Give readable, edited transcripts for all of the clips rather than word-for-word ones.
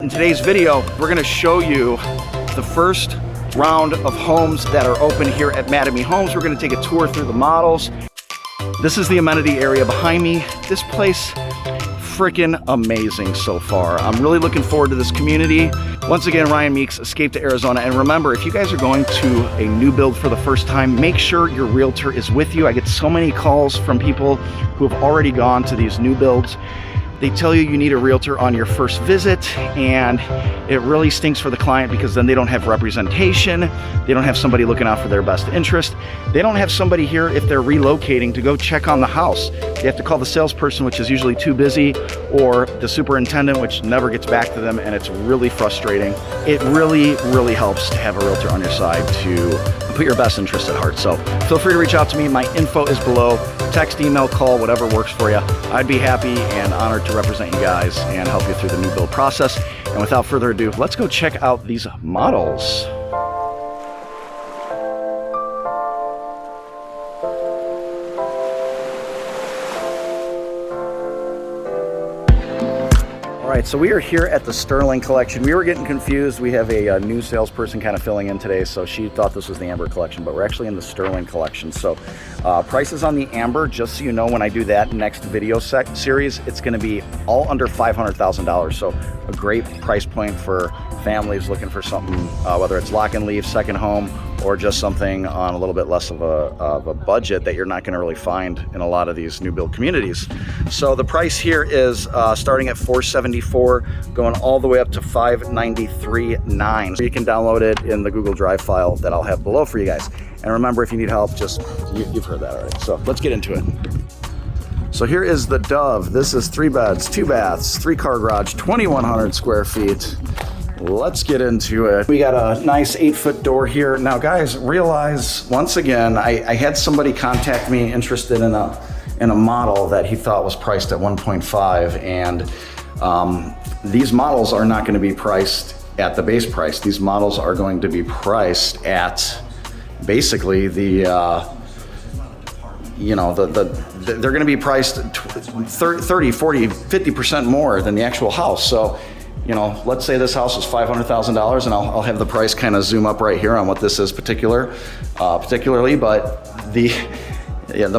In today's video, we're gonna show you the first round of homes that are open here at Mattamy Homes. We're gonna take a tour through the models. This is the amenity area behind me. This place, freaking amazing so far. I'm really looking forward to this community. Once again, Ryan Meeks, Escape to Arizona. And remember, if you guys are going to a new build for the first time, make sure your realtor is with you. I get so many calls from people who have already gone to these new builds. They tell you need a realtor on your first visit, and it really stinks for the client because then they don't have representation. They don't have somebody looking out for their best interest. They don't have somebody here if they're relocating to go check on the house. They have to call the salesperson, which is usually too busy, or the superintendent, which never gets back to them, and it's really frustrating. It really, really helps to have a realtor on your side to put your best interest at heart. So feel free to reach out to me. My info is below. Text, email, call, whatever works for you. I'd be happy and honored to represent you guys and help you through the new build process. And without further ado, let's go check out these models. All right, so we are here at the Sterling collection. We were getting confused. We have a new salesperson kind of filling in today, so she thought this was the Amber collection, but we're actually in the Sterling collection. So prices on the Amber, just so you know, when I do that next video series, it's gonna be all under $500,000. So a great price point for families looking for something, whether it's lock and leave, second home, or just something on a little bit less of a budget that you're not gonna really find in a lot of these new build communities. So the price here is starting at $474, going all the way up to $593.9. So you can download it in the Google Drive file that I'll have below for you guys. And remember, if you need help, you've heard that already. So let's get into it. So here is the Dove. This is 3 beds, 2 baths, 3-car garage, 2,100 square feet. Let's get into it. We got a nice 8-foot door here. Now guys, realize once again, I had somebody contact me interested in a model that he thought was priced at 1.5, and these models are not gonna be priced at the base price. These models are going to be priced at basically the, they're gonna be priced 30, 40, 50% more than the actual house. So, you know, let's say this house is $500,000, and I'll have the price kind of zoom up right here on what this is particularly, but the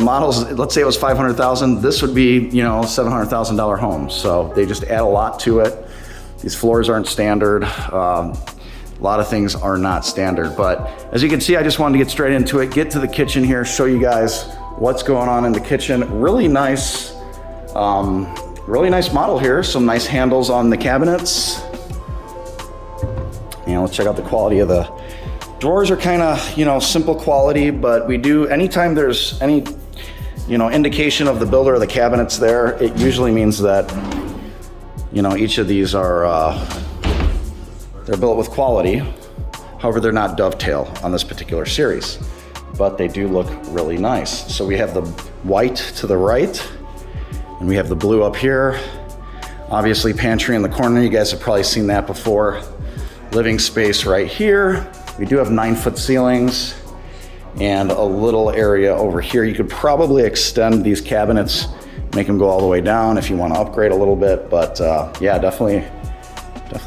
models, let's say it was $500,000, this would be, you know, $700,000 homes. So they just add a lot to it. These floors aren't standard. A lot of things are not standard, but as you can see, I just wanted to get straight into it, get to the kitchen here, show you guys what's going on in the kitchen. Really nice model here. Some nice handles on the cabinets. And let's check out the quality of the drawers. Are kind of, you know, simple quality, but we do, anytime there's any, you know, indication of the builder of the cabinets there, it usually means that, you know, each of these are, they're built with quality. However, they're not dovetail on this particular series, but they do look really nice. So we have the white to the right, and we have the blue up here. Obviously, pantry in the corner. You guys have probably seen that before. Living space right here. We do have 9-foot ceilings and a little area over here. You could probably extend these cabinets, make them go all the way down if you want to upgrade a little bit. But yeah, definitely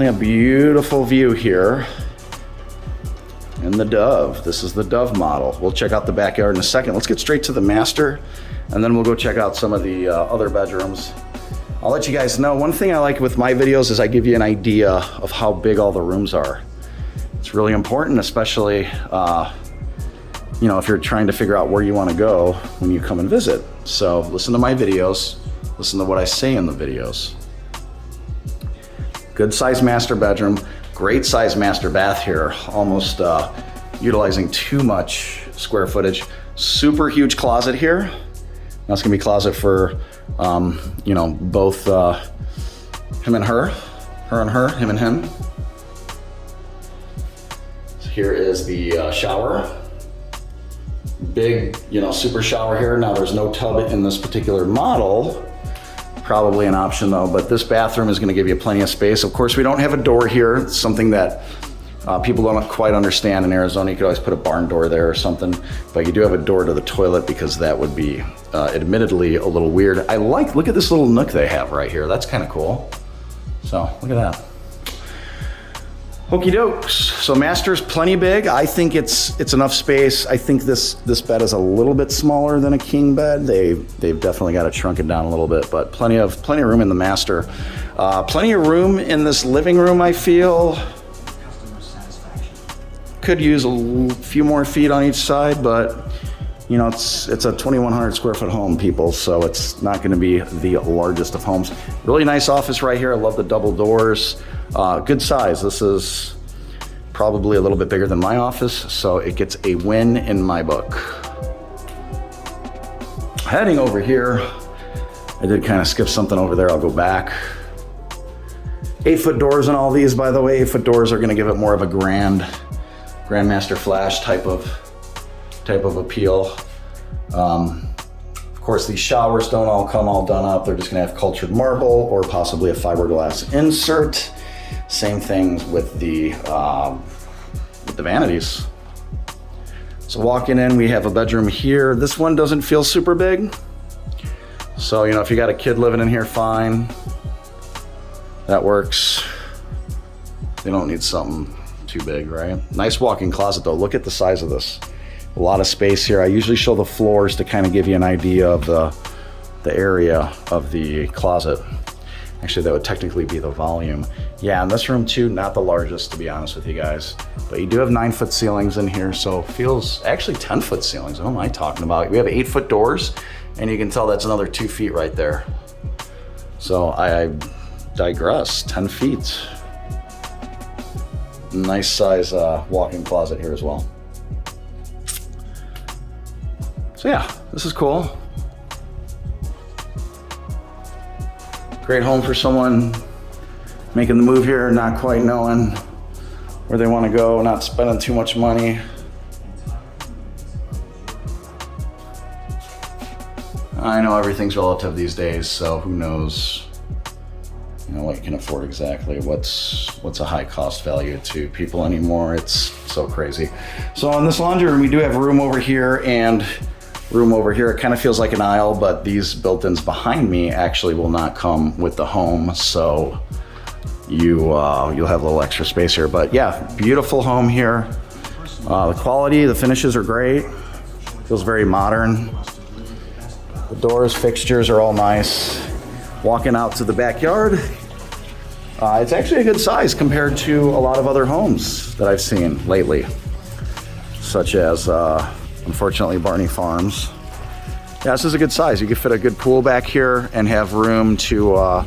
a beautiful view here in the Dove. This is the Dove model. We'll check out the backyard in a second. Let's get straight to the master, and then we'll go check out some of the other bedrooms. I'll let you guys know, one thing I like with my videos is I give you an idea of how big all the rooms are. It's really important, especially you know, if you're trying to figure out where you want to go when you come and visit. So listen to my videos, listen to what I say in the videos. Good size master bedroom, great size master bath here, almost utilizing too much square footage. Super huge closet here. That's gonna be closet for, you know, both him and her and her, him and him. So here is the shower. Big, you know, super shower here. Now there's no tub in this particular model. Probably an option though, but this bathroom is gonna give you plenty of space. Of course, we don't have a door here. It's something that people don't quite understand in Arizona. You could always put a barn door there or something, but you do have a door to the toilet because that would be admittedly a little weird. Look at this little nook they have right here. That's kind of cool. So look at that. Okey dokes. So master's plenty big. I think it's enough space. I think this bed is a little bit smaller than a king bed. They've definitely got to shrunk it down a little bit, but plenty of room in the master. Plenty of room in this living room, I feel. Could use a few more feet on each side, but you know, it's a 2,100 square foot home, people, so it's not going to be the largest of homes. Really nice office right here. I love the double doors. Good size. This is probably a little bit bigger than my office, so it gets a win in my book. Heading over here, I did kind of skip something over there. I'll go back. 8-foot doors on all these, by the way. 8-foot doors are going to give it more of a Grandmaster Flash type of appeal. Of course, these showers don't all come all done up. They're just gonna have cultured marble or possibly a fiberglass insert. Same things with the vanities. So walking in, we have a bedroom here. This one doesn't feel super big. So, you know, if you got a kid living in here, fine. That works. They don't need something too big, right? Nice walk-in closet though. Look at the size of this. A lot of space here. I usually show the floors to kind of give you an idea of the area of the closet. Actually, that would technically be the volume. Yeah, in this room too, not the largest, to be honest with you guys. But you do have 9-foot ceilings in here, so feels actually 10-foot ceilings. What am I talking about? We have 8-foot doors, and you can tell that's another 2 feet right there. So I digress. 10 feet. Nice size walk-in closet here as well. So yeah, this is cool. Great home for someone making the move here, not quite knowing where they want to go, not spending too much money. I know everything's relative these days, so who knows, you know, what you can afford exactly. What's a high cost value to people anymore? It's so crazy. So in this laundry room, we do have room over here and room over here. It kind of feels like an aisle, but these built-ins behind me actually will not come with the home, so you'll have a little extra space here. But yeah, beautiful home here. The quality, the finishes are great. Feels very modern. The doors, fixtures are all nice. Walking out to the backyard, it's actually a good size compared to a lot of other homes that I've seen lately, such as unfortunately Barney Farms. Yeah, this is a good size. You could fit a good pool back here and have room to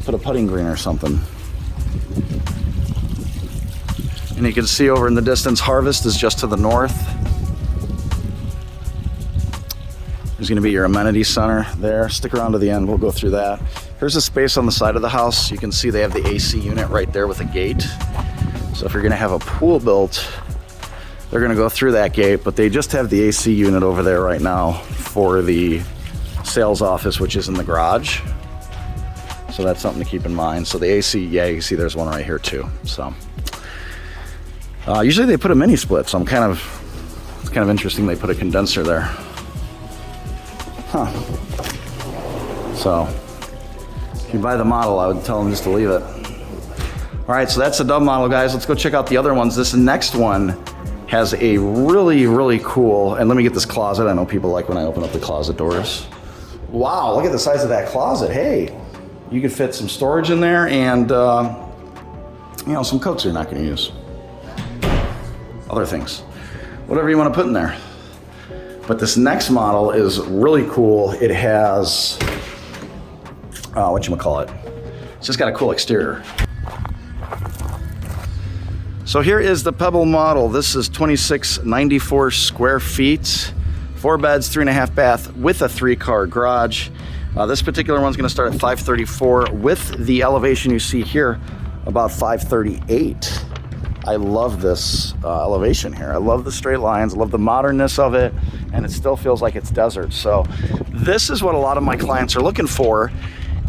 put a putting green or something. And you can see over in the distance, Harvest is just to the north. There's gonna be your amenity center there. Stick around to the end, we'll go through that. Here's a space on the side of the house. You can see they have the AC unit right there with a gate. So if you're gonna have a pool built, they're gonna go through that gate, but they just have the AC unit over there right now for the sales office, which is in the garage. So that's something to keep in mind. So the AC, yeah, you can see there's one right here too. So usually they put a mini split, so it's kind of interesting they put a condenser there. Huh. So if you buy the model, I would tell them just to leave it. All right, so that's the Dove model, guys. Let's go check out the other ones. This next one has a really, really cool, and let me get this closet. I know people like when I open up the closet doors. Wow, look at the size of that closet. Hey, you could fit some storage in there and, you know, some coats you're not gonna use. Other things, whatever you wanna put in there. But this next model is really cool. It has, whatchamacallit? It's just got a cool exterior. So here is the Pebble model. This is 2,694 square feet, 4 beds, 3.5 bath with a 3-car garage. This particular one's gonna start at $534 with the elevation you see here, about $538. I love this elevation here. I love the straight lines, I love the modernness of it, and it still feels like it's desert. So this is what a lot of my clients are looking for,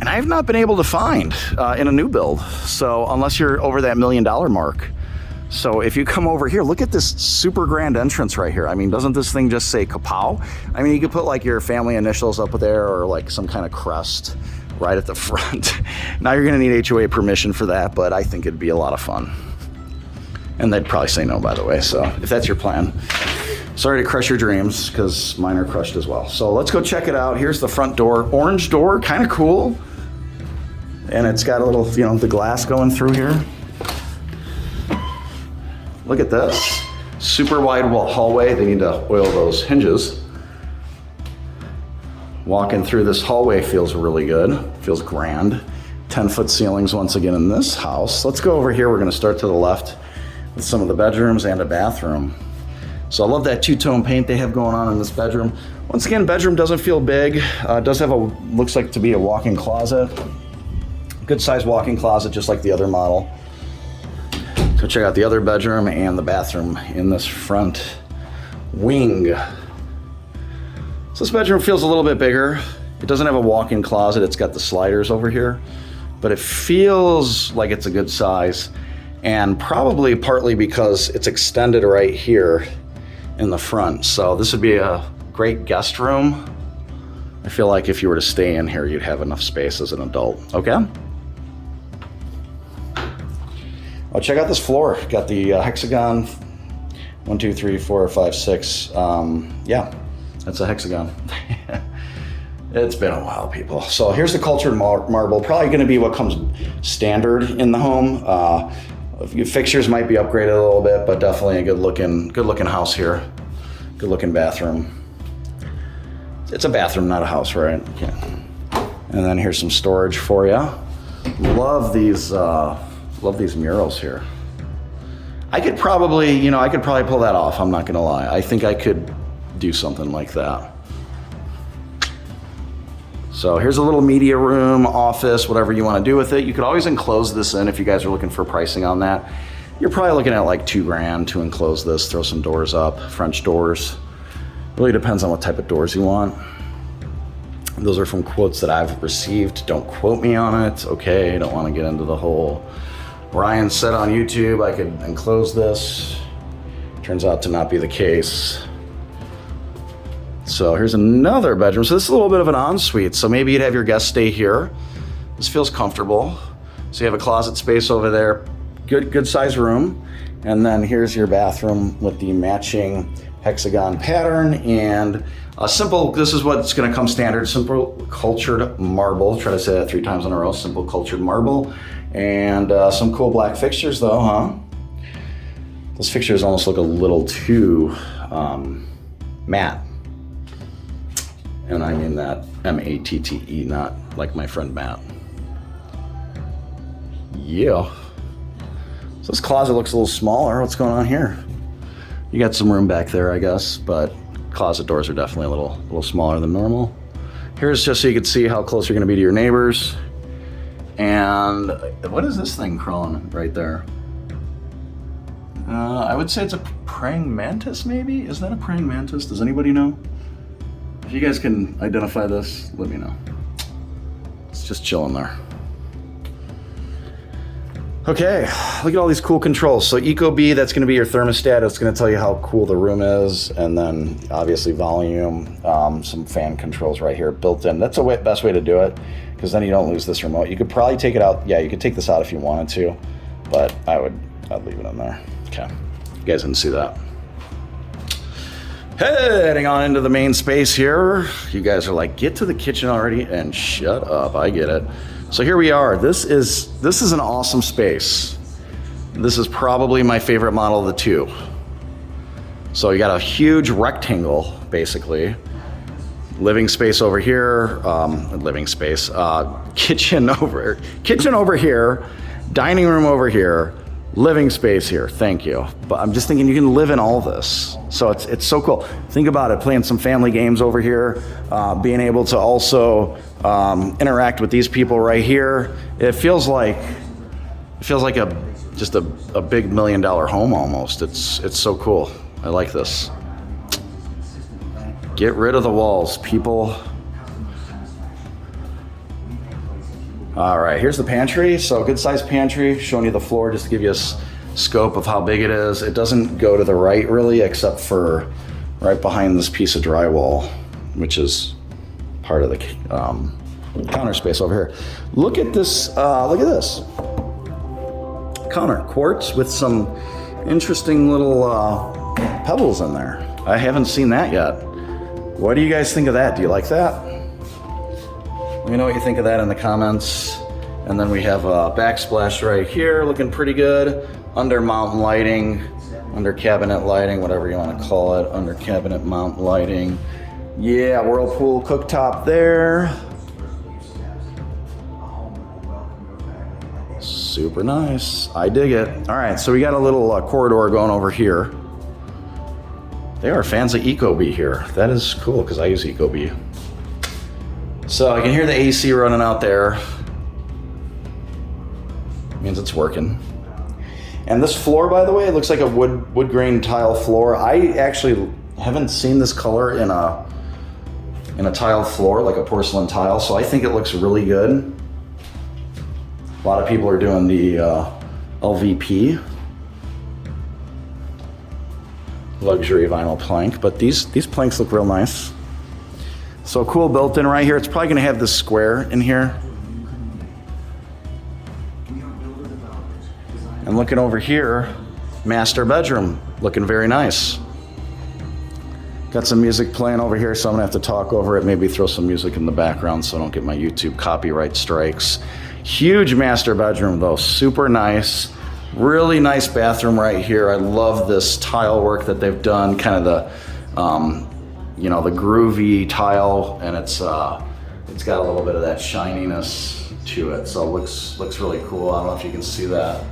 and I have not been able to find in a new build. So unless you're over that $1 million mark. So if you come over here, look at this super grand entrance right here. I mean, doesn't this thing just say kapow? I mean, you could put like your family initials up there or like some kind of crest right at the front. Now you're gonna need HOA permission for that, but I think it'd be a lot of fun. And they'd probably say no, by the way. So if that's your plan, sorry to crush your dreams, because mine are crushed as well. So let's go check it out. Here's the front door, orange door, kind of cool. And it's got a little, you know, the glass going through here. Look at this. Super wide hallway. They need to oil those hinges. Walking through this hallway feels really good. Feels grand. 10-foot ceilings once again in this house. Let's go over here. We're going to start to the left with some of the bedrooms and a bathroom. So I love that two-tone paint they have going on in this bedroom. Once again, bedroom doesn't feel big. It does have a, looks like to be a walk-in closet. Good sized walk-in closet, just like the other model. So check out the other bedroom and the bathroom in this front wing. So this bedroom feels a little bit bigger. It doesn't have a walk-in closet. It's got the sliders over here, but it feels like it's a good size, and probably partly because it's extended right here in the front. So this would be a great guest room. I feel like if you were to stay in here, you'd have enough space as an adult. Okay. Oh, check out this floor. Got the hexagon. 1, 2, 3, 4, 5, 6. Yeah, that's a hexagon. It's been a while, people. So here's the cultured marble. Probably going to be what comes standard in the home. Fixtures might be upgraded a little bit, but definitely a good looking house here. Good looking bathroom. It's a bathroom, not a house, right? Okay. And then here's some storage for you. Love these murals here. I could probably pull that off. I'm not gonna lie. I think I could do something like that. So here's a little media room, office, whatever you want to do with it. You could always enclose this in if you guys are looking for pricing on that. You're probably looking at like $2,000 to enclose this, throw some doors up, French doors. Really depends on what type of doors you want. Those are from quotes that I've received. Don't quote me on it, okay? I don't want to get into the whole, Ryan said on YouTube I could enclose this. Turns out to not be the case. So here's another bedroom. So this is a little bit of an ensuite. So maybe you'd have your guests stay here. This feels comfortable. So you have a closet space over there. Good size room. And then here's your bathroom with the matching hexagon pattern and a simple, this is what's gonna come standard, simple cultured marble. Try to say that 3 times in a row, simple cultured marble. And some cool black fixtures though, huh? Those fixtures almost look a little too matte. And I mean that M-A-T-T-E, not like my friend Matt. Yeah. So this closet looks a little smaller. What's going on here? You got some room back there, I guess, but closet doors are definitely a little smaller than normal. Here's just so you can see how close you're gonna be to your neighbors. And what is this thing crawling right there? I would say it's a praying mantis, maybe? Is that a praying mantis? Does anybody know? If you guys can identify this, let me know. It's just chilling there. Okay, look at all these cool controls. So Ecobee, that's gonna be your thermostat. It's gonna tell you how cool the room is. And then obviously volume, some fan controls right here built in. That's the best way to do it, because then you don't lose this remote. You could probably take it out. Yeah, you could take this out if you wanted to, but I'd leave it in there. Okay, you guys didn't see that. Heading on into the main space here. You guys are like, get to the kitchen already and shut up. I get it. So here we are. This is an awesome space. This is probably my favorite model of the two. So you got a huge rectangle, basically. Living space over here, kitchen over here, dining room over here, living space here. Thank you. But I'm just thinking you can live in all this. So it's so cool. Think about it, playing some family games over here, being able to also interact with these people right here. It feels like just a big $1 million home almost. It's so cool. I like this. Get rid of the walls, people. All right, here's the pantry. So good sized pantry, showing you the floor just to give you a scope of how big it is. It doesn't go to the right really, except for right behind this piece of drywall, which is part of the counter space over here. Look at this, counter. Quartz with some interesting little pebbles in there. I haven't seen that yet. What do you guys think of that? Do you like that? Let me know what you think of that in the comments. And then we have a backsplash right here, looking pretty good. Under mountain lighting, under cabinet lighting, whatever you want to call it, under cabinet mount lighting. Yeah, Whirlpool cooktop there. Super nice. I dig it. All right, so we got a little corridor going over here. They are fans of Ecobee here. That is cool because I use Ecobee. So I can hear the AC running out there. Means it's working. And this floor, by the way, it looks like a wood grain tile floor. I actually haven't seen this color in a tile floor, like a porcelain tile, so I think it looks really good. A lot of people are doing the LVP, luxury vinyl plank, but these planks look real nice. So cool built-in right here. It's probably gonna have this square in here. And looking over here, master bedroom, looking very nice. Got some music playing over here, so I'm gonna have to talk over it, maybe throw some music in the background so I don't get my YouTube copyright strikes. Huge master bedroom though, super nice. Really nice bathroom right here. I love this tile work that they've done, kind of the, you know, the groovy tile, and it's got a little bit of that shininess to it, so it looks really cool. I don't know if you can see that.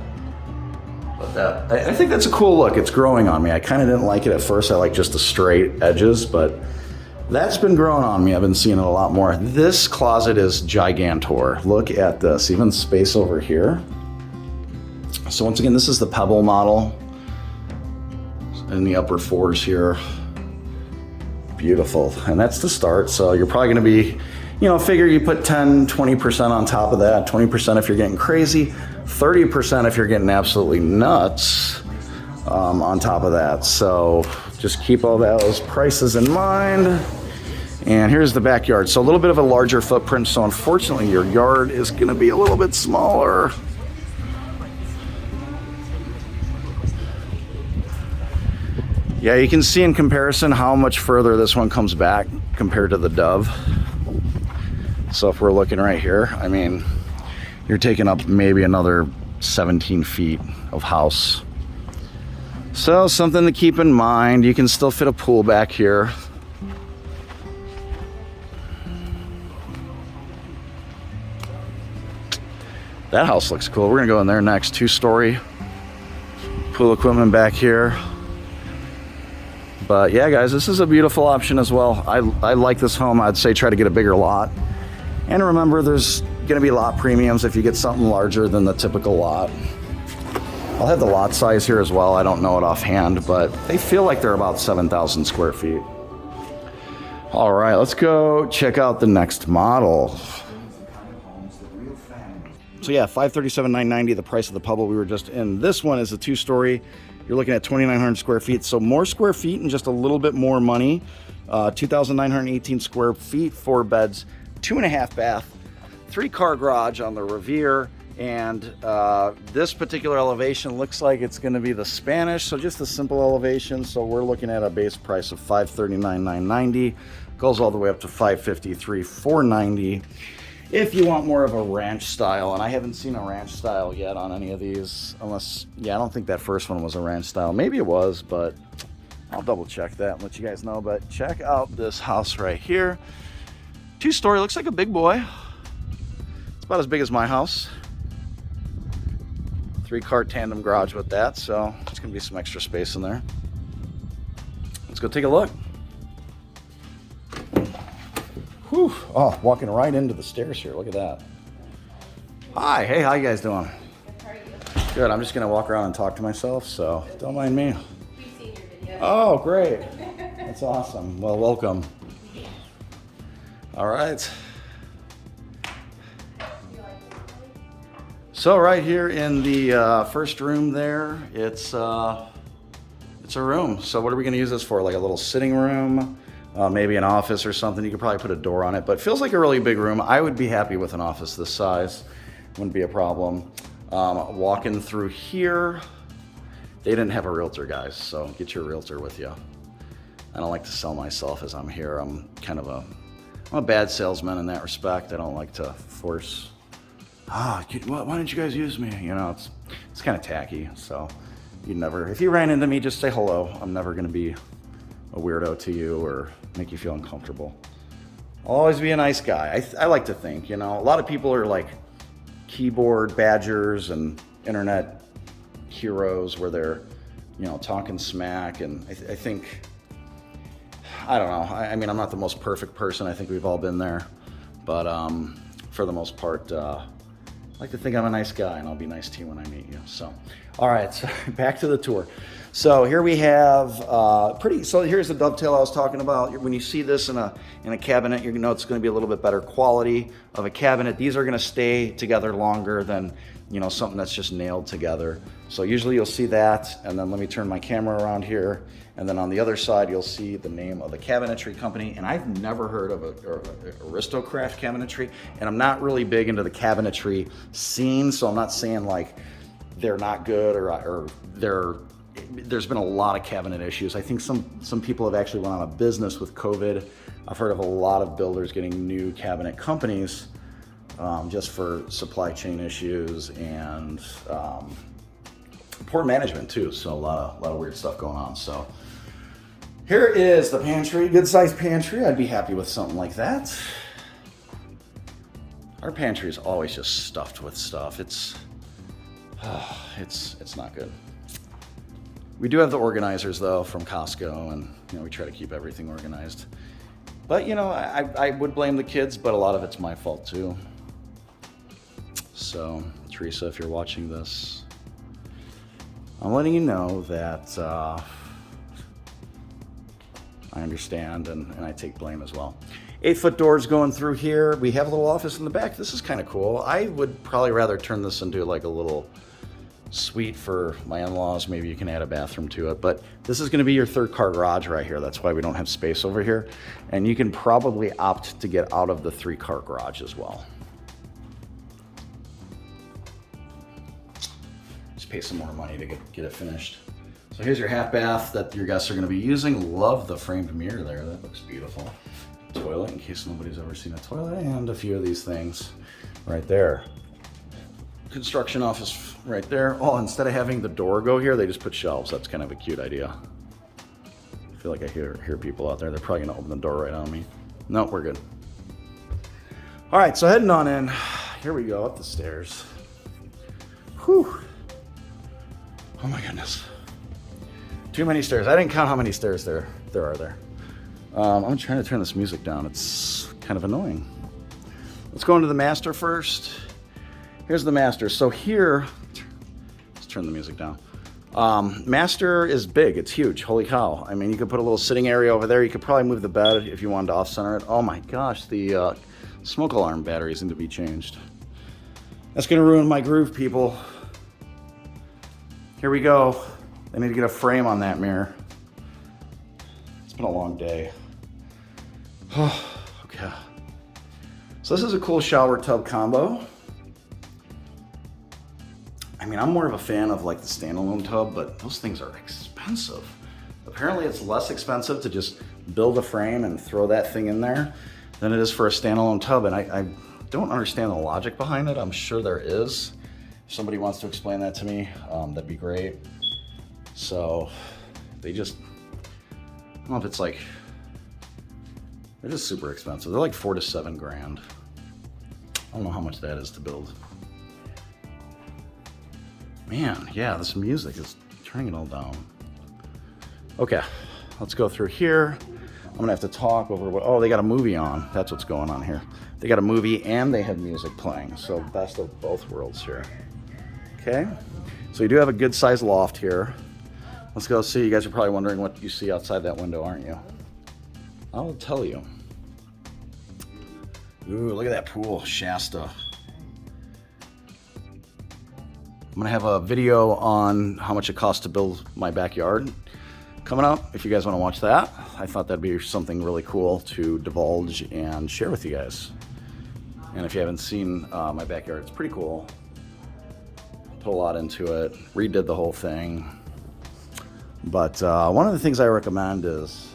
But I think that's a cool look. It's growing on me. I kind of didn't like it at first. I like just the straight edges, but that's been growing on me. I've been seeing it a lot more. This closet is gigantor. Look at this, even space over here. So once again, this is the Pebble model in the upper fours here. Beautiful, and that's the start. So you're probably gonna be, you know, figure you put 10, 20% on top of that, 20% if you're getting crazy, 30% if you're getting absolutely nuts on top of that. So just keep all those prices in mind. And here's the backyard. So a little bit of a larger footprint. So unfortunately your yard is gonna be a little bit smaller. Yeah, you can see in comparison how much further this one comes back compared to the Dove. So if we're looking right here, I mean, you're taking up maybe another 17 feet of house. So something to keep in mind. You can still fit a pool back here. That house looks cool. We're gonna go in there next. 2-story pool equipment back here. But yeah, guys, this is a beautiful option as well. I like this home. I'd say try to get a bigger lot. And remember, there's gonna be lot premiums if you get something larger than the typical lot. I'll have the lot size here as well. I don't know it offhand, but they feel like they're about 7,000 square feet. All right, let's go check out the next model. So yeah, $537,990, the price of the Pebble we were just in. This one is a 2-story. You're looking at 2,900 square feet. So more square feet and just a little bit more money. 2,918 square feet, 4 beds, 2.5 bath, 3-car garage on the Revere. And this particular elevation looks like it's going to be the Spanish, so just a simple elevation. So we're looking at a base price of $539,990, goes all the way up to $553,490 if you want more of a ranch style. And I haven't seen a ranch style yet on any of these, unless, yeah, I don't think that first one was a ranch style. Maybe it was, but I'll double check that and let you guys know. But check out this house right here. 2-story, looks like a big boy. It's about as big as my house. 3-car tandem garage with that, so it's gonna be some extra space in there. Let's go take a look. Whew. Oh, walking right into the stairs here. Look at that. Hi, hey, how you guys doing? Good. I'm just gonna walk around and talk to myself, so don't mind me. We've seen your video. Oh, great. That's awesome. Well, welcome. All right. So right here in the first room there, it's a room. So what are we gonna use this for? Like a little sitting room, maybe an office or something. You could probably put a door on it, but it feels like a really big room. I would be happy with an office this size. Wouldn't be a problem. Walking through here, they didn't have a realtor, guys, so get your realtor with you. I don't like to sell myself as I'm here. I'm a bad salesman in that respect. I don't like to force, why didn't you guys use me? You know, it's kind of tacky. So if you ran into me, just say hello. I'm never gonna be a weirdo to you or make you feel uncomfortable. I'll always be a nice guy. I like to think, you know, a lot of people are like keyboard badgers and internet heroes where they're, you know, talking smack. And I think, I don't know. I mean, I'm not the most perfect person. I think we've all been there. But for the most part, I like to think I'm a nice guy, and I'll be nice to you when I meet you. So, all right, so back to the tour. So here we have so here's the dovetail I was talking about. When you see this in a cabinet, you know it's going to be a little bit better quality of a cabinet. These are going to stay together longer than, you know, something that's just nailed together. So usually you'll see that, and then let me turn my camera around here, and then on the other side you'll see the name of the cabinetry company. And I've never heard of Aristocraft Cabinetry, and I'm not really big into the cabinetry scene, so I'm not saying like they're not good or there's been a lot of cabinet issues. I think some people have actually went out of business with COVID. I've heard of a lot of builders getting new cabinet companies just for supply chain issues and poor management too. So a lot of weird stuff going on. So here is the pantry, good sized pantry. I'd be happy with something like that. Our pantry is always just stuffed with stuff. It's not good. We do have the organizers though from Costco, and you know we try to keep everything organized. But you know, I would blame the kids, but a lot of it's my fault too. So Teresa, if you're watching this, I'm letting you know that I understand and I take blame as well. 8-foot doors going through here. We have a little office in the back. This is kind of cool. I would probably rather turn this into like a little suite for my in-laws. Maybe you can add a bathroom to it, but this is going to be your 3-car garage right here. That's why we don't have space over here. And you can probably opt to get out of the 3-car garage as well. Just pay some more money to get it finished. So here's your half bath that your guests are going to be using. Love the framed mirror there. That looks beautiful. Toilet, in case nobody's ever seen a toilet, and a few of these things right there. Construction office right there. Oh, instead of having the door go here, they just put shelves. That's kind of a cute idea. I feel like I hear people out there. They're probably gonna open the door right on me. No, we're good. All right, so heading on in. Here we go, up the stairs. Whew. Oh my goodness. Too many stairs. I didn't count how many stairs there are there. I'm trying to turn this music down. It's kind of annoying. Let's go into the master first. Here's the master. So here, let's turn the music down. Master is big. It's huge. Holy cow. I mean, you could put a little sitting area over there. You could probably move the bed if you wanted to off-center it. Oh my gosh, the smoke alarm batteries need to be changed. That's going to ruin my groove, people. Here we go. I need to get a frame on that mirror. It's been a long day. Oh, okay. So this is a cool shower tub combo. I mean, I'm more of a fan of like the standalone tub, but those things are expensive. Apparently it's less expensive to just build a frame and throw that thing in there than it is for a standalone tub. And I don't understand the logic behind it. I'm sure there is. If somebody wants to explain that to me, that'd be great. So they just, I don't know if it's like, they're just super expensive. They're like $4 to $7 grand. I don't know how much that is to build. Man, yeah, this music is turning it all down. Okay, let's go through here. I'm gonna have to talk over what, oh, they got a movie on. That's what's going on here. They got a movie and they have music playing. So best of both worlds here. Okay, so you do have a good sized loft here. Let's go see. You guys are probably wondering what you see outside that window, aren't you? I'll tell you. Ooh, look at that pool, Shasta. I'm gonna have a video on how much it costs to build my backyard coming up. If you guys wanna watch that, I thought that'd be something really cool to divulge and share with you guys. And if you haven't seen my backyard, it's pretty cool. put a lot into it, redid the whole thing. But one of the things I recommend is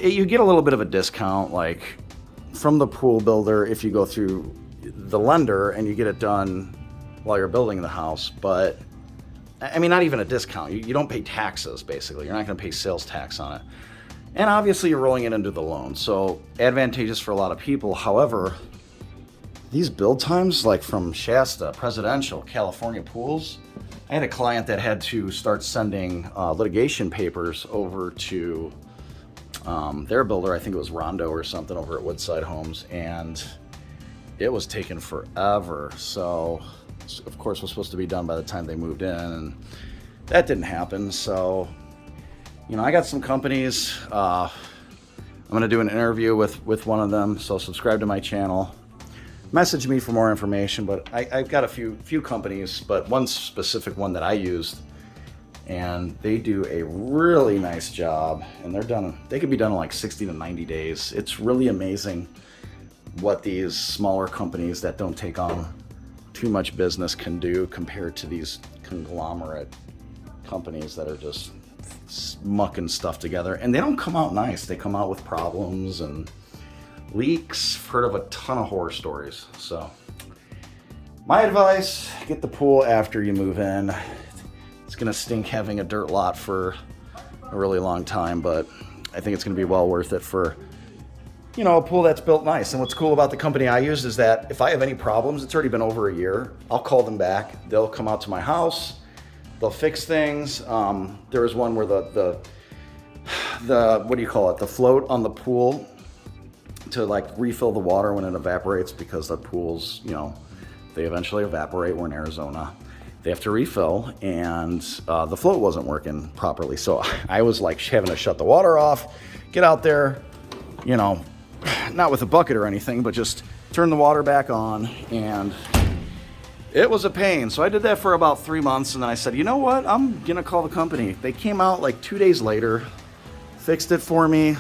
you get a little bit of a discount, like from the pool builder if you go through the lender and you get it done while you're building the house. But I mean, not even a discount. You don't pay taxes, basically. You're not going to pay sales tax on it. And obviously you're rolling it into the loan, so advantageous for a lot of people. However, these build times, like from Shasta, Presidential, California pools, I had a client that had to start sending litigation papers over to their builder. I think it was Rondo or something over at Woodside Homes, and it was taking forever. So, of course, it was supposed to be done by the time they moved in, and that didn't happen. So, you know, I got some companies. I'm going to do an interview with one of them, so subscribe to my channel. Message me for more information, but I've got a few companies, but one specific one that I used, and they do a really nice job, and they could be done in like 60 to 90 days. It's really amazing what these smaller companies that don't take on too much business can do compared to these conglomerate companies that are just mucking stuff together, and they don't come out nice. They come out with problems and leaks. I've heard of a ton of horror stories. So my advice, get the pool after you move in. It's gonna stink having a dirt lot for a really long time, but I think it's gonna be well worth it for, you know, a pool that's built nice. And what's cool about the company I use is that if I have any problems, it's already been over a year, I'll call them back. They'll come out to my house, they'll fix things. There was one where the what do you call it? The float on the pool to like refill the water when it evaporates, because the pools, you know, they eventually evaporate. We're in Arizona. They have to refill, and the float wasn't working properly. So I was like having to shut the water off, get out there, you know, not with a bucket or anything, but just turn the water back on, and it was a pain. So I did that for about 3 months, and then I said, you know what? I'm gonna call the company. They came out like 2 days later, fixed it for me,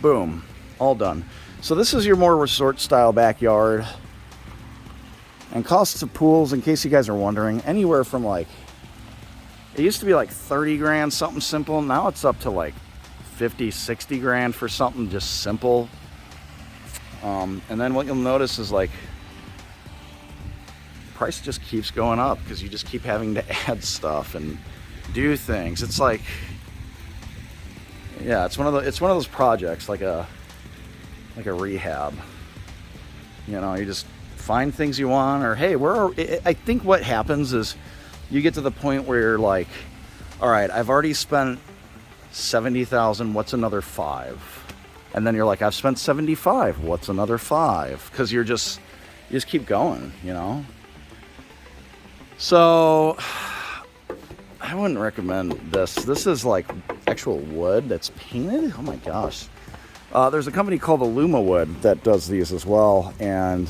boom, all done. So this is your more resort style backyard. And costs of pools, in case you guys are wondering, anywhere from like, it used to be like 30 grand, something simple. Now it's up to like 50, 60 grand for something just simple. And then what you'll notice is like, price just keeps going up because you just keep having to add stuff and do things. It's like, yeah, it's one of those projects, like a rehab. You know, you just find things you want, or hey, I think what happens is you get to the point where you're like, all right, I've already spent 70,000, what's another 5? And then you're like, I've spent 75, what's another 5? Because you just keep going, you know. So I wouldn't recommend this. This is like actual wood that's painted. Oh my gosh. There's a company called Aluma Wood that does these as well, and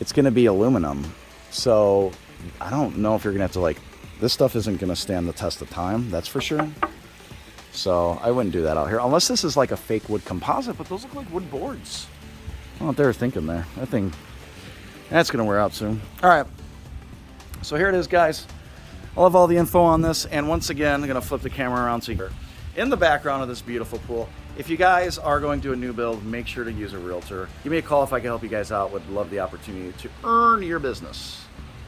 it's going to be aluminum. So I don't know if you're going to have to like, this stuff isn't going to stand the test of time, that's for sure. So I wouldn't do that out here, unless this is like a fake wood composite, but those look like wood boards. I don't know what they were thinking there. That thing, that's going to wear out soon. All right. So here it is, guys. I'll have all the info on this, and once again, I'm going to flip the camera around so you can, in the background of this beautiful pool. If you guys are going to do a new build, make sure to use a realtor. Give me a call if I can help you guys out. Would love the opportunity to earn your business.